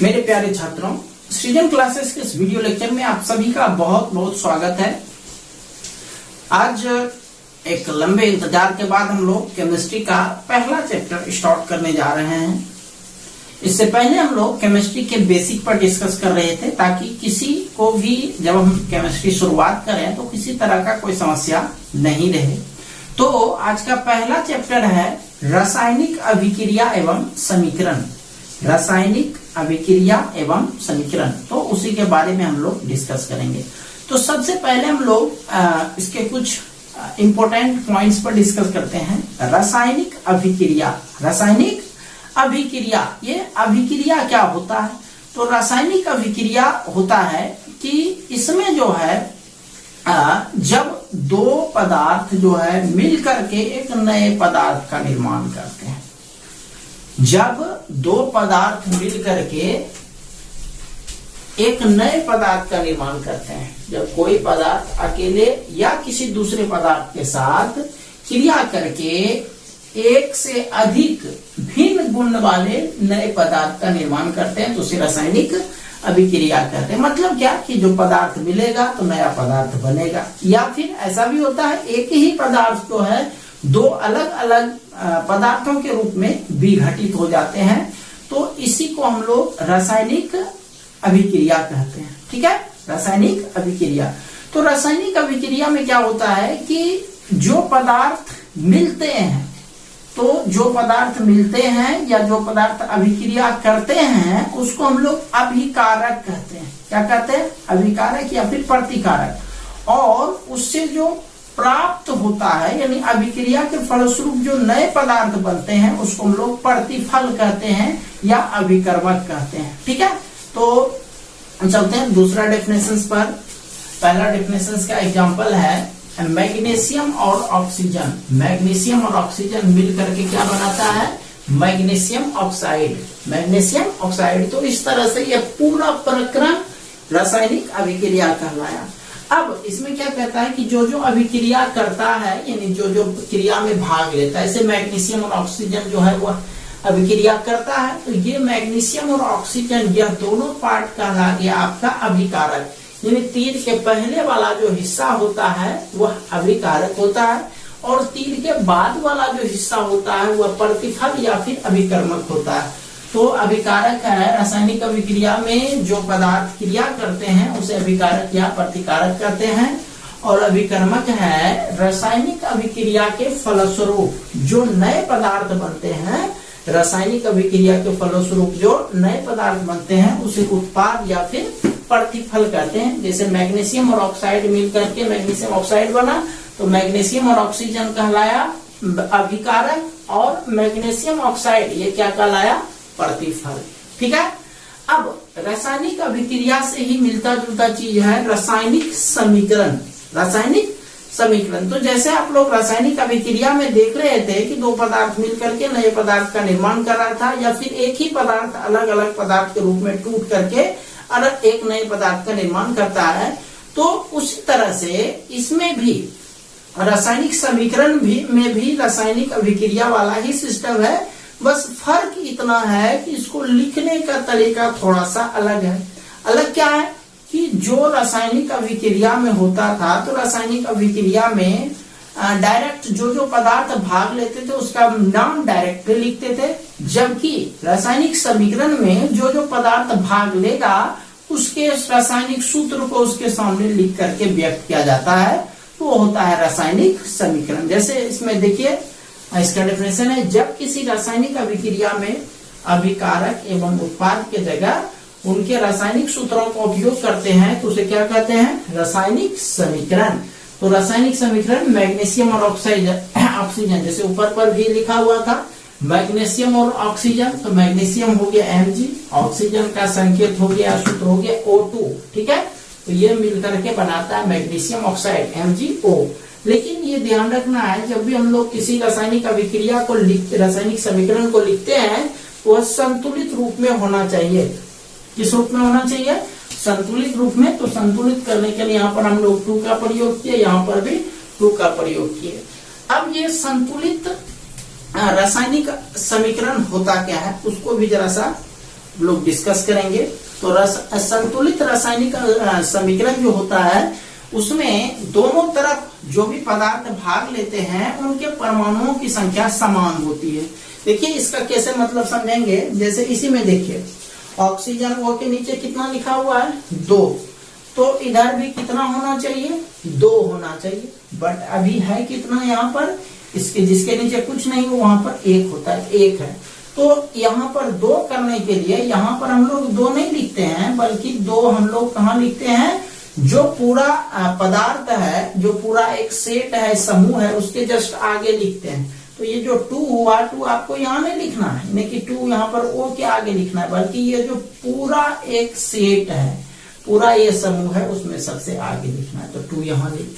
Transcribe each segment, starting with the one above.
मेरे प्यारे छात्रों, सृजन क्लासेस के इस वीडियो लेक्चर में आप सभी का बहुत बहुत स्वागत है। आज एक लंबे इंतजार के बाद हम लोग केमिस्ट्री का पहला चैप्टर स्टार्ट करने जा रहे हैं। इससे पहले हम लोग केमिस्ट्री के बेसिक पर डिस्कस कर रहे थे ताकि किसी को भी जब हम केमिस्ट्री शुरुआत करें तो किसी तरह का कोई समस्या नहीं रहे। तो आज का पहला चैप्टर है रासायनिक अभिक्रिया एवं समीकरण। रासायनिक अभिक्रिया एवं समीकरण, तो उसी के बारे में हम लोग डिस्कस करेंगे। तो सबसे पहले हम लोग इसके कुछ इंपॉर्टेंट पॉइंट्स पर डिस्कस करते हैं। रासायनिक अभिक्रिया, रासायनिक अभिक्रिया, ये अभिक्रिया क्या होता है? तो रासायनिक अभिक्रिया होता है कि इसमें जो है जब दो पदार्थ जो है मिल करके एक नए पदार्थ का निर्माण करते हैं। जब दो पदार्थ मिल करके एक नए पदार्थ का निर्माण करते हैं, जब कोई पदार्थ अकेले या किसी दूसरे पदार्थ के साथ क्रिया करके एक से अधिक भिन्न गुण वाले नए पदार्थ का निर्माण करते हैं तो उसे रासायनिक अभिक्रिया कहते हैं। मतलब क्या कि जो पदार्थ मिलेगा तो नया पदार्थ बनेगा, या फिर ऐसा भी होता है एक ही पदार्थ जो है दो अलग अलग पदार्थों के रूप में विघटित हो जाते हैं, तो इसी को हम लोग रासायनिक अभिक्रिया कहते हैं। ठीक है, रासायनिक अभिक्रिया। तो रासायनिक अभिक्रिया में क्या होता है कि जो पदार्थ मिलते हैं, तो जो पदार्थ मिलते हैं या जो पदार्थ अभिक्रिया करते हैं उसको हम लोग अभिकारक कहते हैं। क्या कहते हैं? अभिकारक या फिर प्रतिकारक। और उससे जो प्राप्त होता है यानी अभिक्रिया के फलस्वरूप जो नए पदार्थ बनते हैं उसको हम लोग प्रतिफल कहते हैं या अभिकर्मक कहते हैं। ठीक है, तो चलते हैं दूसरा डेफिनेशन पर। पहला डेफिनेशन का एग्जांपल है मैग्नीशियम और ऑक्सीजन। मैग्नीशियम और ऑक्सीजन मिल करके क्या बनाता है? Magnesium oxide. Magnesium oxide. तो इस तरह से यह पूरा प्रक्रम रासायनिक अभिक्रिया कहलाया। अब इसमें क्या कहता है कि जो जो अभिक्रिया करता है यानी जो जो क्रिया में भाग लेता है, जैसे मैग्नीशियम और ऑक्सीजन जो है वह अभिक्रिया करता है, तो ये मैग्नीशियम और ऑक्सीजन यह दोनों पार्ट कहला गया आपका अभिकारक। यानी तीर के पहले वाला जो हिस्सा होता है वह अभिकारक होता है और तीर के बाद वाला जो हिस्सा होता है वह प्रतिफल या फिर अभिकर्मक होता है। तो अभिकारक है, रासायनिक अभिक्रिया में जो पदार्थ क्रिया करते हैं उसे अभिकारक या प्रतिकारक कहते हैं। और अभिकर्मक है रासायनिक अभिक्रिया के फलस्वरूप जो नए पदार्थ बनते हैं, रासायनिक अभिक्रिया के फलस्वरूप जो नए पदार्थ बनते हैं उसे उत्पाद या फिर प्रतिफल कहते हैं। जैसे मैग्नीशियम और ऑक्साइड मिल करके मैग्नीशियम ऑक्साइड बना, तो मैग्नीशियम और ऑक्सीजन कहलाया अभिकारक और मैग्नीशियम ऑक्साइड ये क्या कहलाया? प्रतिफल। ठीक है, अब रासायनिक अभिक्रिया से ही मिलता जुलता चीज है रासायनिक समीकरण। रासायनिक समीकरण, तो जैसे आप लोग रासायनिक अभिक्रिया में देख रहे थे कि दो पदार्थ मिलकर के नए पदार्थ का निर्माण कर रहा था, या फिर एक ही पदार्थ अलग अलग पदार्थ के रूप में टूट करके अलग एक नए पदार्थ का निर्माण करता है, तो उसी तरह से इसमें भी रासायनिक समीकरण में भी रासायनिक अभिक्रिया वाला ही सिस्टम है। बस फर्क इतना है कि इसको लिखने का तरीका थोड़ा सा अलग है। अलग क्या है कि जो रासायनिक अभिक्रिया में होता था, तो रासायनिक अभिक्रिया में डायरेक्ट जो जो पदार्थ भाग लेते थे उसका नाम डायरेक्ट लिखते थे, जबकि रासायनिक समीकरण में जो जो पदार्थ भाग लेगा उसके रासायनिक सूत्र को उसके सामने लिख करके व्यक्त किया जाता है, तो होता है रासायनिक समीकरण। जैसे इसमें देखिए इसका डेफिनेशन है, जब किसी रासायनिक अभिक्रिया में अभिकारक एवं उत्पाद के जगह उनके रासायनिक सूत्रों का उपयोग करते हैं तो उसे क्या कहते हैं? रासायनिक समीकरण। तो रासायनिक समीकरण मैग्नीशियम और ऑक्सीजन, जैसे ऊपर पर भी लिखा हुआ था मैग्नीशियम और ऑक्सीजन, तो मैग्नीशियम हो गया Mg, ऑक्सीजन का संकेत हो गया, सूत्र हो गया O2। ठीक है, तो ये मिलकर के बनाता है मैग्नीशियम ऑक्साइड MgO। लेकिन ये ध्यान रखना है जब भी हम लोग किसी रासायनिक अभिक्रिया को लिखते, रासायनिक समीकरण को लिखते हैं, तो वह संतुलित रूप में होना चाहिए। किस रूप में होना चाहिए? संतुलित रूप में। तो संतुलित करने के लिए यहाँ पर हम लोग 2 का प्रयोग किए, यहाँ पर भी 2 का प्रयोग किए। अब ये संतुलित रासायनिक समीकरण होता क्या है उसको भी जरा सा लोग डिस्कस करेंगे। तो संतुलित रासायनिक समीकरण जो होता है उसमें दोनों तरफ जो भी पदार्थ भाग लेते हैं उनके परमाणुओं की संख्या समान होती है। देखिए इसका कैसे मतलब समझेंगे, जैसे इसी में देखिए ऑक्सीजन O के नीचे कितना लिखा हुआ है 2, तो इधर भी कितना होना चाहिए 2 होना चाहिए, बट अभी है कितना यहाँ पर, इसके जिसके नीचे कुछ नहीं हो वहां पर 1 होता है, 1 है। तो यहाँ पर 2 करने के लिए यहाँ पर हम लोग 2 नहीं लिखते हैं, बल्कि 2 हम लोग कहाँ लिखते हैं, जो पूरा पदार्थ है, जो पूरा एक सेट है, समूह है, उसके जस्ट आगे लिखते हैं। तो ये जो 2 हुआ, 2 आपको यहाँ नहीं लिखना है, नहीं कि 2 यहाँ पर O के आगे लिखना है, बल्कि ये जो पूरा एक सेट है, पूरा ये समूह है, उसमें सबसे आगे लिखना है। तो 2 यहाँ लिख,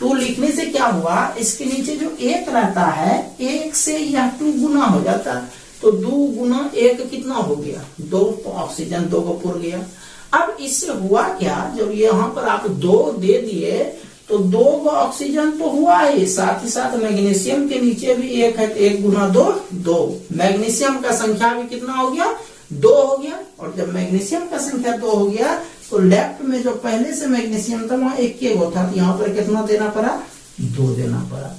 2 लिखने से क्या हुआ, इसके नीचे जो 1 रहता है, 1 से यह 2 गुना हो जाता है, तो 2 गुना 1 कितना हो गया 2, तो ऑक्सीजन 2 को पुर गया। अब इससे हुआ क्या, जब यहाँ पर आप 2 दे दिए तो 2 ऑक्सीजन तो हुआ ही, साथ ही साथ मैग्नीशियम के नीचे भी 1 है, 1 गुना 2 2, मैग्नीशियम का संख्या भी कितना हो गया 2 हो गया। और जब मैग्नीशियम का संख्या 2 हो गया तो लेफ्ट में जो पहले से मैग्नीशियम था वहां 1 के था, तो यहाँ पर कितना देना पड़ा 2 देना पड़ा।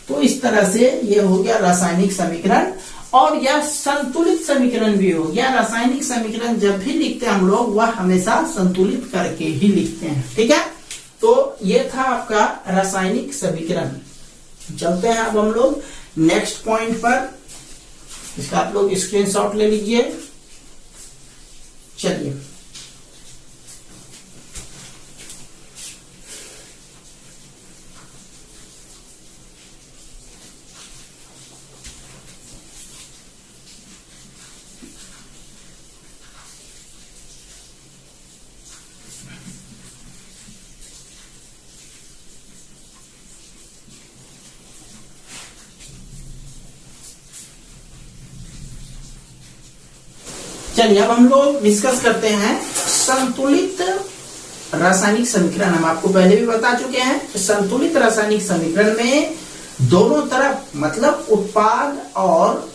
तो इस तरह से ये हो गया रासायनिक समीकरण, और यह संतुलित समीकरण भी हो गया। रासायनिक समीकरण जब भी लिखते हैं हम लोग वह हमेशा संतुलित करके ही लिखते हैं, ठीक है। तो ये था आपका रासायनिक समीकरण। चलते हैं अब हम लोग नेक्स्ट पॉइंट पर, इसका आप लोग स्क्रीनशॉट ले लीजिए। चलिए चलिए अब हम लोग डिस्कस करते हैं संतुलित रासायनिक समीकरण। हम आपको पहले भी बता चुके हैं, संतुलित रासायनिक समीकरण में दोनों तरफ मतलब उत्पाद और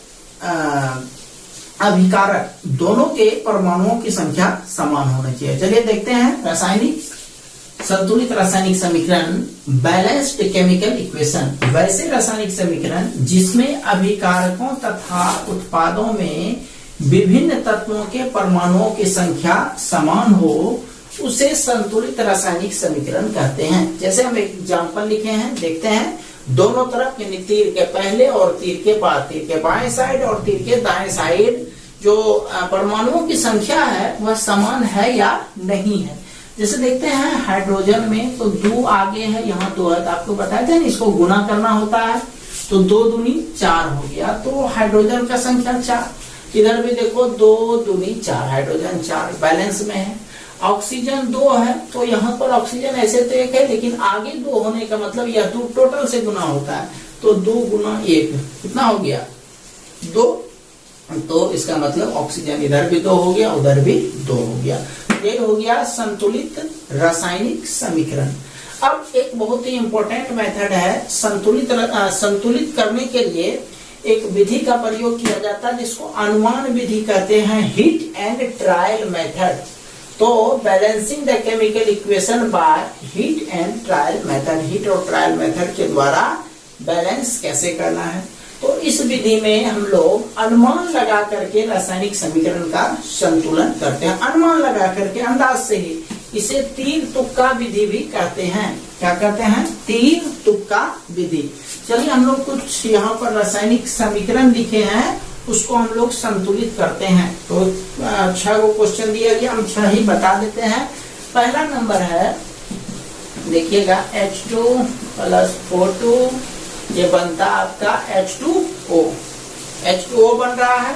अभिकारक दोनों के परमाणुओं की संख्या समान होनी चाहिए। चलिए देखते हैं रासायनिक संतुलित रासायनिक समीकरण, बैलेंस्ड केमिकल इक्वेशन, वैसे रासायनिक समीकरण जिसमें अभिकारकों तथा उत्पादों में विभिन्न तत्वों के परमाणुओं की संख्या समान हो, उसे संतुलित रासायनिक समीकरण कहते हैं। जैसे हम एक एग्जांपल लिखे हैं, देखते हैं। दोनों तरफ यानी तीर के पहले और तीर के बाद, तीर के बाएं साइड और तीर के दाएं साइड जो परमाणुओं की संख्या है वह समान है या नहीं है। जैसे देखते हैं हाइड्रोजन में तो 2 आगे है, यहाँ 2 है, तो आपको बताया था इसको गुना करना होता है, तो 2 दूनी 4 हो गया, तो हाइड्रोजन का संख्या 4। इधर भी देखो 2 दूनी 4, हाइड्रोजन 4 बैलेंस में है। ऑक्सीजन 2 है, तो यहाँ पर ऑक्सीजन ऐसे तो 1 है, लेकिन आगे 2 होने का मतलब यह 2 टोटल से गुना होता है, तो 2 गुना 1 कितना हो गया 2, तो इसका मतलब ऑक्सीजन इधर भी 2 हो गया, उधर भी 2 हो गया। ये हो गया संतुलित रासायनिक समीकरण। अब एक बहुत ही इंपॉर्टेंट मेथड है संतुलित करने के लिए एक विधि का प्रयोग किया जाता है जिसको अनुमान विधि कहते हैं, हिट एंड ट्रायल मेथड। तो balancing the chemical equation by hit and trial method, hit और ट्रायल मेथड के द्वारा बैलेंस कैसे करना है। तो इस विधि में हम लोग अनुमान लगा करके रासायनिक समीकरण का संतुलन करते हैं। अनुमान लगा करके अंदाज से ही, इसे तीर तुक्का विधि भी कहते हैं। क्या कहते हैं? तीर तुक्का विधि। चलिए हम लोग कुछ यहाँ पर रासायनिक समीकरण लिखे हैं, उसको हम लोग संतुलित करते हैं। तो 6 को क्वेश्चन दिया गया, हम 6 ही बता देते हैं। पहला नंबर है, देखिएगा H2 + O2, ये बनता आपका H2O। H2O बन रहा है।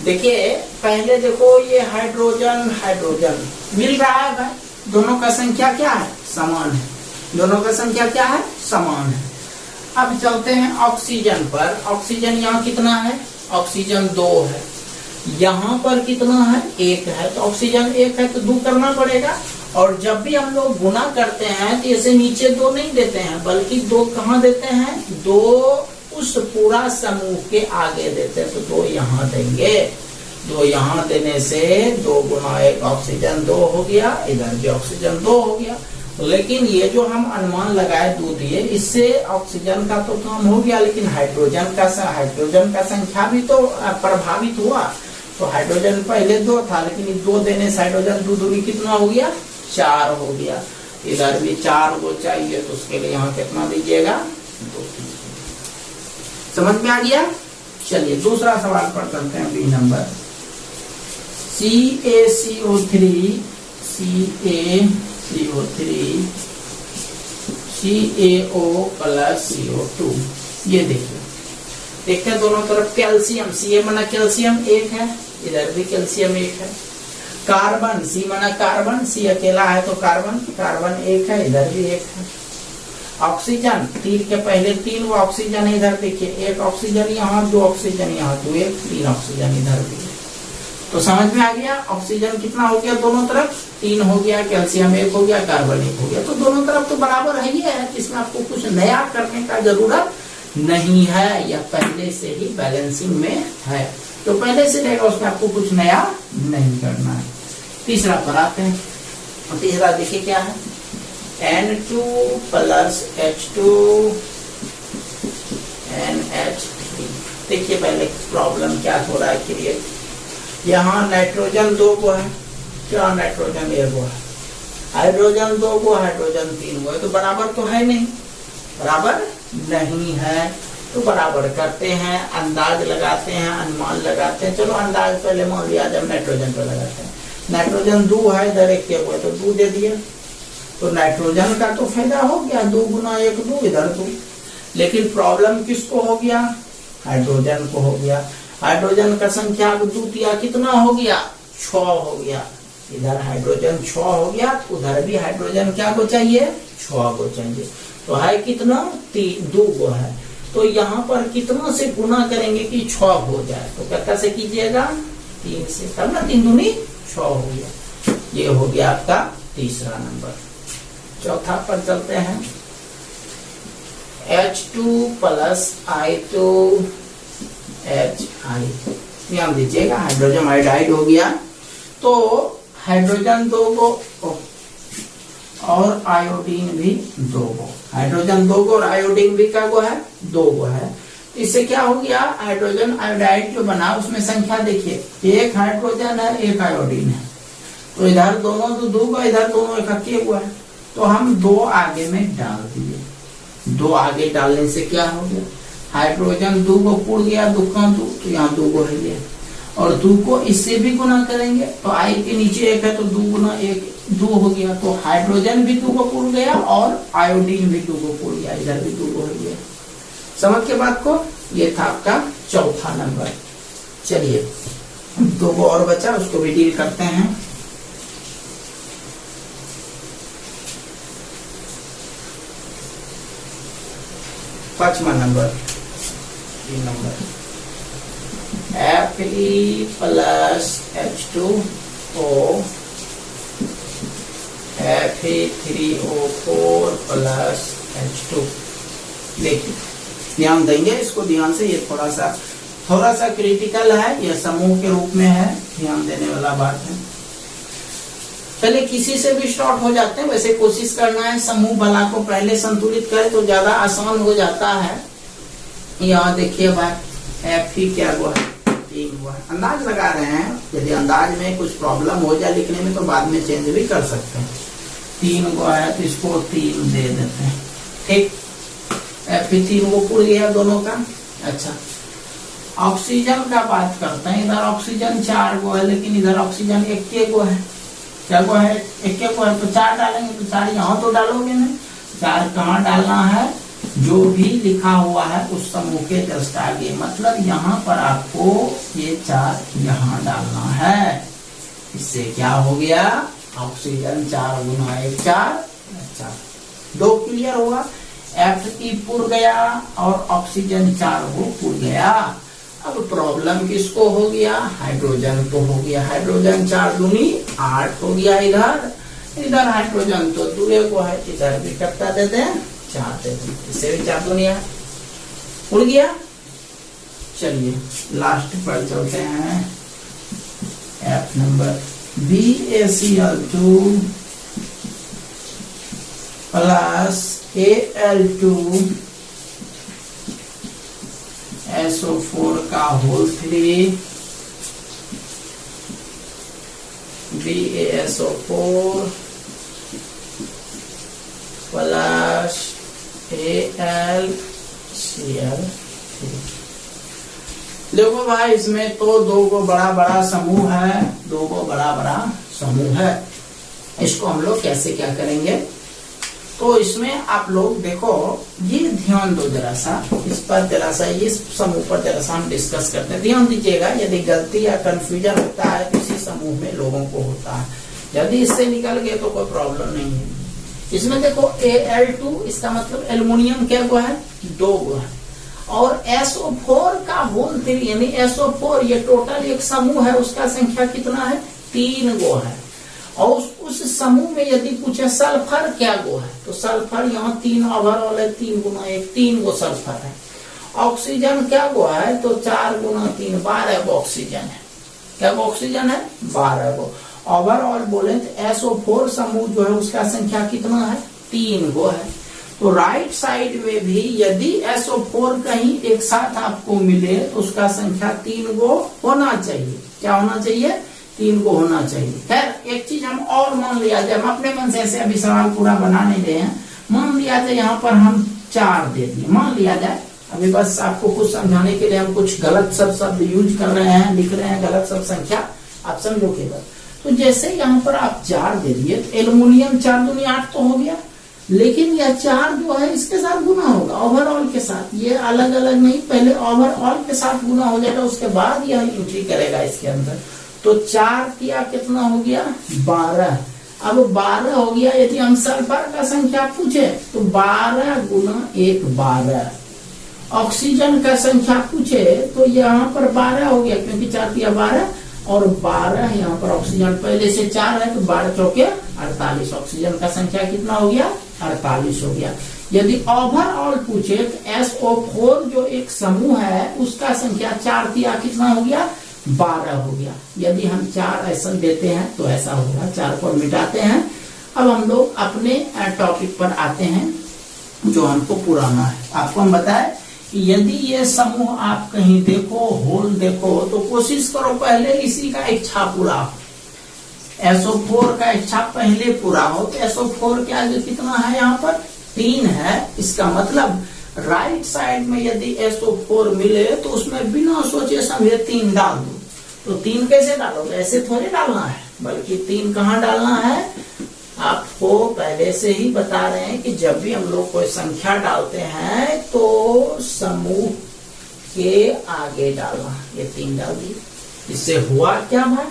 देखिए पहले देखो ये हाइड्रोजन हाइड्रोजन मिल रहा है भाई, दोनों का संख्या क्या है? समान है। दोनों का संख्या क्या है? समान है। अब चलते हैं ऑक्सीजन पर। ऑक्सीजन यहाँ कितना है? ऑक्सीजन 2 है। यहाँ पर कितना है? 1 है। तो ऑक्सीजन 1 है तो 2 करना पड़ेगा। और जब भी हम लोग गुना करते हैं तो इसे नीचे 2 नहीं देते हैं, बल्कि 2 कहाँ देते हैं? 2 उस पूरा समूह के आगे देते हैं, तो 2 यहाँ देंगे। दो यहाँ देने से 2 गुना 1 ऑक्सीजन 2 हो गया, इधर भी ऑक्सीजन 2 हो गया। लेकिन ये जो हम अनुमान लगाए 2 दिए, इससे ऑक्सीजन का तो काम हो गया, लेकिन हाइड्रोजन का संख्या भी तो प्रभावित हुआ। तो हाइड्रोजन पहले 2 था, लेकिन 2 देने से हाइड्रोजन 2 दूनी कितना हो गया, 4 हो गया। इधर भी 4 को चाहिए, तो उसके लिए यहाँ कितना दीजिएगा, 2। समझ में आ गया। चलिए दूसरा सवाल पर चलते हैं, B number. CaCO3 CaO plus CO2, ये देखिए दोनों तरफ कैल्शियम, Ca माना कैल्शियम 1 है, इधर भी कैल्शियम 1 है। कार्बन, C माना कार्बन, C अकेला है तो कार्बन 1 है, इधर भी 1 है। ऑक्सीजन 3 के पहले 3 वो ऑक्सीजन है, इधर देखिए 1 ऑक्सीजन यहाँ, 2 ऑक्सीजन यहाँ, तो 1 3 ऑक्सीजन इधर भी है। तो समझ में आ गया, ऑक्सीजन कितना हो गया दोनों तरफ, 3 हो गया, कैल्शियम 1 हो गया, कार्बन 1 हो गया। तो दोनों तरफ तो बराबर है ही है, इसमें आपको कुछ नया करने का जरूरत नहीं है, यह पहले से ही बैलेंसिंग में है। तो पहले से रहेगा, उसमें आपको कुछ नया नहीं करना है। तीसरा पर आते हैं, तीसरा देखिए क्या है, N2 प्लस H2 NH3। देखिए पहले प्रॉब्लम क्या हो रहा है क्रिएट। यहाँ नाइट्रोजन 2 को है, क्या नाइट्रोजन 1 को है, हाइड्रोजन 2 को, हाइड्रोजन 3 को है, तो बराबर तो है नहीं, बराबर नहीं है। तो बराबर करते हैं, अंदाज लगाते हैं, अनुमान लगाते हैं। चलो अंदाज पहले मान लिया, जब नाइट्रोजन पर लगाते हैं, नाइट्रोजन 2 है, इधर 1 के हुए तो 2 दे दिए, तो नाइट्रोजन का तो फायदा हो गया, 2 गुना 1 2, इधर 2। लेकिन प्रॉब्लम किसको हो गया, हाइड्रोजन को हो गया। हाइड्रोजन का संख्या द्वितीय कितना हो गया, 6 हो गया। इधर हाइड्रोजन 6 हो गया, उधर भी हाइड्रोजन क्या को चाहिए, 6 को चाहिए। तो है कितना, 2 को है। तो यहाँ पर कितना से गुना करेंगे कि 6 हो जाए, तो कितना से कीजिएगा, 3 से, तब ना 3 दूनी 6 हो गया। ये हो गया आपका तीसरा नंबर। चौथा पर चलते हैं, H2 प्लस I2 HI। ध्यान दीजिएगा, हाइड्रोजन आयोडाइड हो गया, तो हाइड्रोजन 2 को और आयोडीन भी 2 को, हाइड्रोजन 2 को और आयोडीन भी क्या को है, 2 को है। इससे क्या हो गया, हाइड्रोजन आयोडाइड जो बना उसमें संख्या देखिए, 1 हाइड्रोजन है, 1 आयोडीन है, तो इधर दोनों 2 को, इधर दोनों इकट्ठे हुआ है, तो हम 2 आगे में डाल दिए। 2 आगे डालने से क्या हो गया, हाइड्रोजन 2 को पुड़ गया, 2 का 2, तो यहाँ 2 को है गया, और 2 को इससे भी गुना करेंगे, तो आई के नीचे 1 है, तो 2 गुना 1 2 हो गया। तो हाइड्रोजन भी 2 को पुड़ गया और आयोडीन भी 2 को पुड़ गया, इधर भी 2 को हो गया। समझ के बात को, ये था आपका चौथा नंबर। चलिए 2 को और बचा, उसको भी डील करते हैं। पांचवा number, 3 number, Fe plus H2O Fe3O4 plus H2। देखिए ध्यान देंगे इसको, ध्यान से, ये थोड़ा सा क्रिटिकल है, यह समूह के रूप में है, ध्यान देने वाला बात है। पहले किसी से भी स्टार्ट हो जाते हैं, वैसे कोशिश करना है समूह बला को पहले संतुलित करें तो ज्यादा आसान हो जाता है। यहाँ देखिए भाई Fe क्या हुआ है, 3 हुआ है। अंदाज लगा रहे हैं, यदि अंदाज में कुछ प्रॉब्लम हो जाए लिखने में तो बाद में चेंज भी कर सकते हैं। 3 को है तो इसको 3 दे देते हैं, ठीक। Fe3 को पुड़ गया दोनों का। अच्छा, ऑक्सीजन का बात करते हैं, इधर ऑक्सीजन 4 को है, लेकिन इधर ऑक्सीजन 1 को है, क्या को है, 1 को है, तो 4 डालेंगे, तो 4 यहाँ तो डालोगे नहीं, 4 कहाँ डालना है, जो भी लिखा हुआ है उस समूह के जस्ट आगे, मतलब यहाँ पर आपको ये 4 यहाँ डालना है। इससे क्या हो गया, ऑक्सीजन 4 गुना 1 4, 2 क्लियर हुआ। Fe पुड़ गया और ऑक्सीजन 4 को पुड़ गया। अब प्रॉब्लम किसको हो गया, हाइड्रोजन को हो गया। हाइड्रोजन 4 दूनी 8 हो गया, इधर हाइड्रोजन तो 2 को है, इधर भी कितना देते हैं, 4 देते हैं, इससे भी 4 दूनी उड़ गया। चलिए लास्ट पर चलते हैं, F number BaCl2 plus Al2 SO4 का होल 3 BaSO4 प्लस AlCl3। देखो भाई, इसमें तो दो को बड़ा बड़ा समूह है, दो को बड़ा बड़ा समूह है। इसको हम लोग कैसे क्या करेंगे, तो इसमें आप लोग देखो, ये ध्यान दो जरा सा, इस पर जरा सा, इस समूह पर जरा सा हम डिस्कस करते हैं। ध्यान दीजिएगा, यदि गलती या कंफ्यूजन होता है तो इसी समूह में लोगों को होता है। यदि इससे निकल गए तो कोई प्रॉब्लम नहीं है। इसमें देखो Al2, इसका मतलब एल्युमिनियम क्या गो है, 2 गो है, और SO4 का होल 3 यानी SO4, ये टोटल एक समूह है, उसका संख्या कितना है, 3 गो है। और उस समूह में यदि पूछे सल्फर क्या गो है, तो सल्फर यहाँ 3 ओवरऑल है, 3 गुना 1, 3 गो सल्फर है। ऑक्सीजन क्या गो है, तो 4 गुना 3 12 गो ऑक्सीजन है। क्या गो ऑक्सीजन है, 12 गो। ओवरऑल बोले तो SO4 समूह जो है उसका संख्या कितना है, 3 गो है। तो राइट साइड में भी यदि SO4 कहीं एक साथ आपको मिले तो उसका संख्या 3 गो होना चाहिए। क्या होना चाहिए, 3 गो होना चाहिए। खैर एक चीज हम और मान लिया जाए, हम अपने मन से ऐसे अभी सवाल पूरा बना नहीं रहे हैं, मान लिया जाए यहाँ पर हम 4 दे दिए, मान लिया जाए, अभी बस आपको कुछ समझाने के लिए हम कुछ गलत शब्द यूज कर रहे हैं, लिख रहे हैं गलत सब संख्या, आप समझो केवल। तो जैसे यहाँ पर आप 4 दे दिए, तो एल्युमिनियम 4 दूनी 8 तो हो गया, लेकिन यह 4 जो है इसके साथ गुना होगा, ओवरऑल के साथ, ये अलग अलग नहीं, पहले ओवरऑल के साथ गुना हो जाएगा, उसके बाद यह एंट्री करेगा इसके अंदर। तो 4 किया कितना हो गया, 12। अब 12 हो गया, यदि हम सल्फर का संख्या पूछे तो 12 गुना 1 12। ऑक्सीजन का संख्या पूछे तो यहाँ पर 12 हो गया, क्योंकि 4 किया 12 और 12 यहाँ पर ऑक्सीजन पहले से 4 है, तो 12 चौके 48। ऑक्सीजन का संख्या कितना हो गया, 48 हो गया। यदि ओवरऑल पूछे तो SO4 जो एक समूह है उसका संख्या 4 किया कितना हो गया, 12 हो गया। यदि हम 4 ऐसा देते हैं तो ऐसा होगा, 4 को मिटाते हैं। अब हम लोग अपने टॉपिक पर आते हैं जो हमको पुराना है। आपको हम बताए यदि ये समूह आप कहीं देखो, होल देखो, तो कोशिश करो पहले इसी का इच्छा पूरा हो। SO4 का इच्छा पहले पूरा हो, तो SO4 क्या जो कितना है यहाँ पर 3 है। इसका मतलब राइट साइड में यदि SO4 मिले तो उसमें बिना सोचे समझे 3 डाल दो। तो 3 कैसे डालोगे, ऐसे थोड़ी डालना है, बल्कि 3 कहाँ डालना है, आपको पहले से ही बता रहे हैं कि जब भी हम लोग कोई संख्या डालते हैं तो समूह के आगे डालना। ये 3 डाल दिए, इससे हुआ क्या भाई,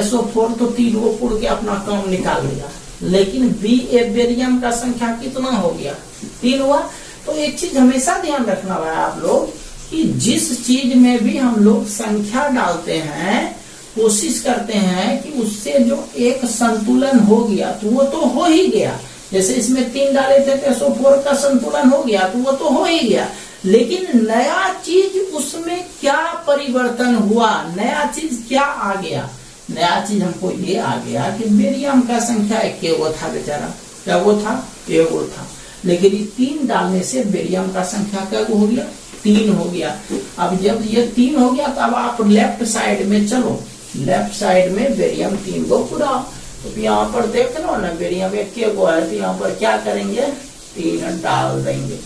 SO4 तो 3 को पुड़ के अपना काम निकाल लिया, लेकिन बेरियम का संख्या कितना हो गया, 3 हुआ। तो एक चीज हमेशा ध्यान रखना है आप लोग कि जिस चीज में भी हम लोग संख्या डालते हैं, कोशिश करते हैं कि उससे जो एक संतुलन हो गया तो वो तो हो ही गया। जैसे इसमें 3 डाले थे तो SO4 का संतुलन हो गया, तो वो तो हो ही गया, लेकिन नया चीज उसमें क्या परिवर्तन हुआ, नया चीज क्या आ गया, नया चीज हमको ये आ गया कि बेरियम का संख्या 1 गो था बेचारा, क्या वो था, 1 गो था, लेकिन ये 3 डालने से बेरियम का संख्या क्या हो गया, 3 हो गया। अब जब ये 3 हो गया तो अब आप लेफ्ट साइड में चलो, लेफ्ट साइड में बेरियम 3 गो पूरा। तो यहाँ पर देख लो ना, बेरियम 1 गो है, तो यहाँ पर क्या करेंगे, 3 डाल देंगे।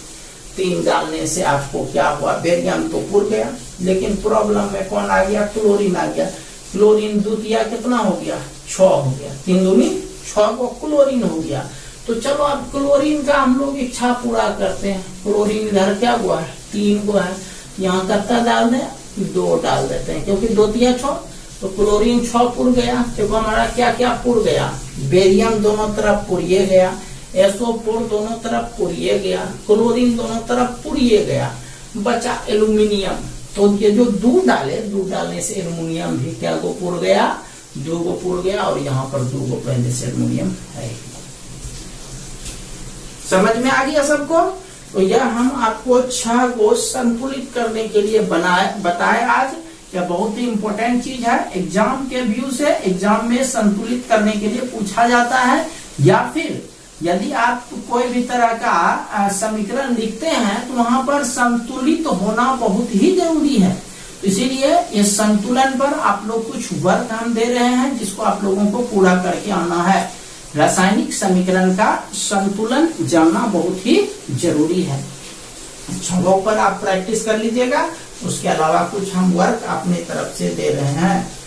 3 डालने से आपको क्या हुआ, बेरियम तो पुर गया, लेकिन प्रॉब्लम में कौन आ गया, क्लोरीन आ गया। क्लोरीन द्वितीय कितना हो गया, 6 हो गया, 3 दूनी 6 को क्लोरीन हो गया। तो चलो अब क्लोरीन का हम लोग इच्छा पूरा करते हैं। क्लोरीन इधर क्या हुआ है, 3 गो है, यहाँ कितना डाल दें, 2 डाल देते हैं, क्योंकि 2 तिया 6, तो क्लोरीन 6 पुर गया। देखो हमारा क्या क्या पुर गया, बेरियम दोनों तरफ पुरिए गया, SO4 दोनों तरफ पुरिए गया, क्लोरीन दोनों तरफ पुरिए गया, बचा एल्यूमिनियम। तो ये जो 2 डाले, 2 डालने से एल्यूमिनियम भी क्या गो पुर गया, 2 गो पुर गया, और यहाँ पर 2 गो पहले से एल्यूमिनियम है। समझ में आ गया सबको। तो यह हम आपको 6 को संतुलित करने के लिए बताए आज यह बहुत ही इंपॉर्टेंट चीज है। एग्जाम के व्यू से एग्जाम में संतुलित करने के लिए पूछा जाता है, या फिर यदि आप कोई भी तरह का समीकरण लिखते हैं तो वहां पर संतुलित होना बहुत ही जरूरी है। तो इसीलिए ये संतुलन पर आप लोग कुछ वर्क हम दे रहे हैं, जिसको आप लोगों को पूरा करके आना है। रासायनिक समीकरण का संतुलन जानना बहुत ही जरूरी है। जगहों पर आप प्रैक्टिस कर लीजिएगा। उसके अलावा कुछ हम वर्क अपनी तरफ से दे रहे हैं।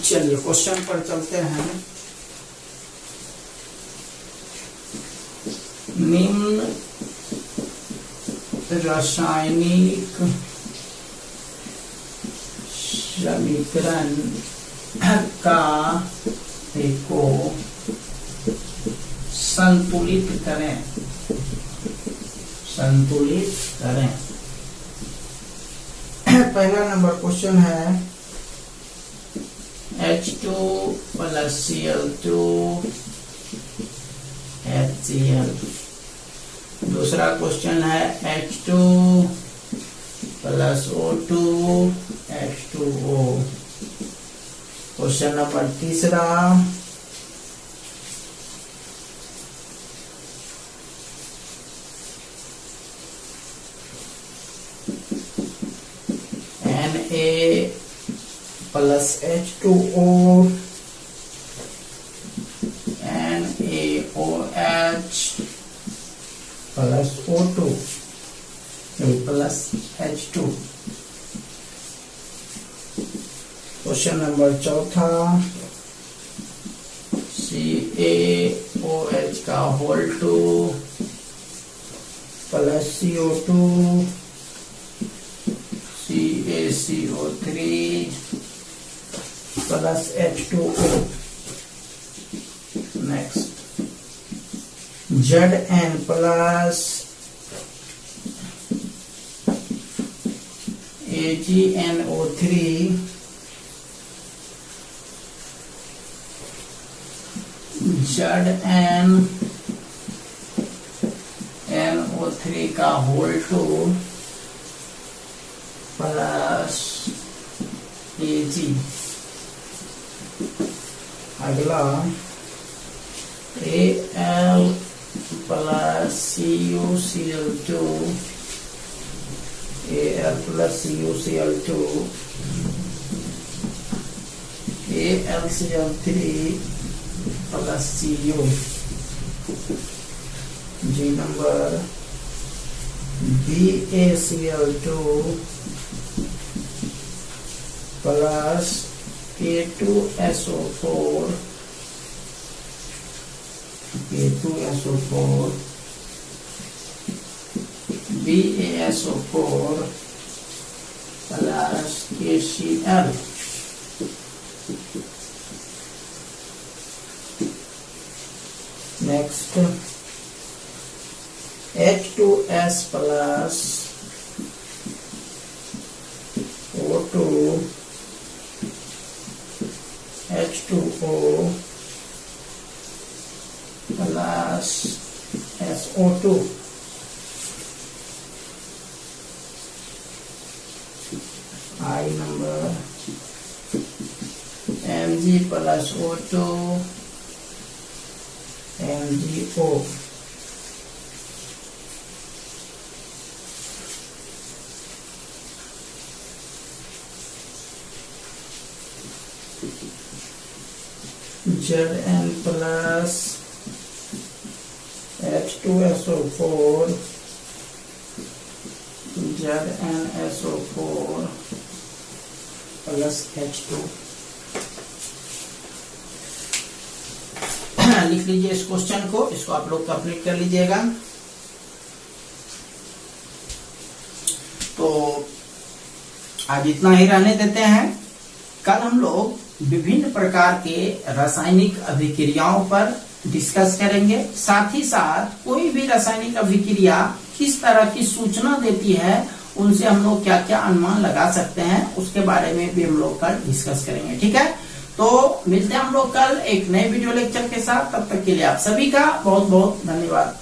चलिए क्वेश्चन पर चलते हैं। निम्न रासायनिक समीकरण का को संतुलित करें। पहला नंबर क्वेश्चन है H2 plus Cl2 HCl। दूसरा क्वेश्चन है H2 plus O2 H2O। Question number तीसरा Na plus H2O NaOH plus O2 plus H2। Question number चौथा CaOH का whole 2 plus CO2 CaCO3 plus H2O। Next Zn plus AgNO3 ZnNO3 का whole 2 plus Ag। अगला Al plus CuCl2 Al plus CuCl2 AlCl3 plus Cu। G number BaCl2 plus K2SO4 BaSO4 plus KCl। Next H2S plus O2 H2O plus SO2। I number Mg plus O2 MgO। Zn plus H2SO4 ZnSO4 plus H2। लिख लीजिए इस question को, इसको आप लोग complete कर लीजिएगा। तो आज इतना ही रहने देते हैं। कल हम लोग विभिन्न प्रकार के रासायनिक अभिक्रियाओं पर डिस्कस करेंगे। साथ ही साथ कोई भी रासायनिक अभिक्रिया किस तरह की सूचना देती है, उनसे हम लोग क्या क्या अनुमान लगा सकते हैं, उसके बारे में भी हम लोग कल डिस्कस करेंगे। ठीक है, तो मिलते हैं हम लोग कल एक नए वीडियो लेक्चर के साथ। तब तक के लिए आप सभी का बहुत बहुत धन्यवाद।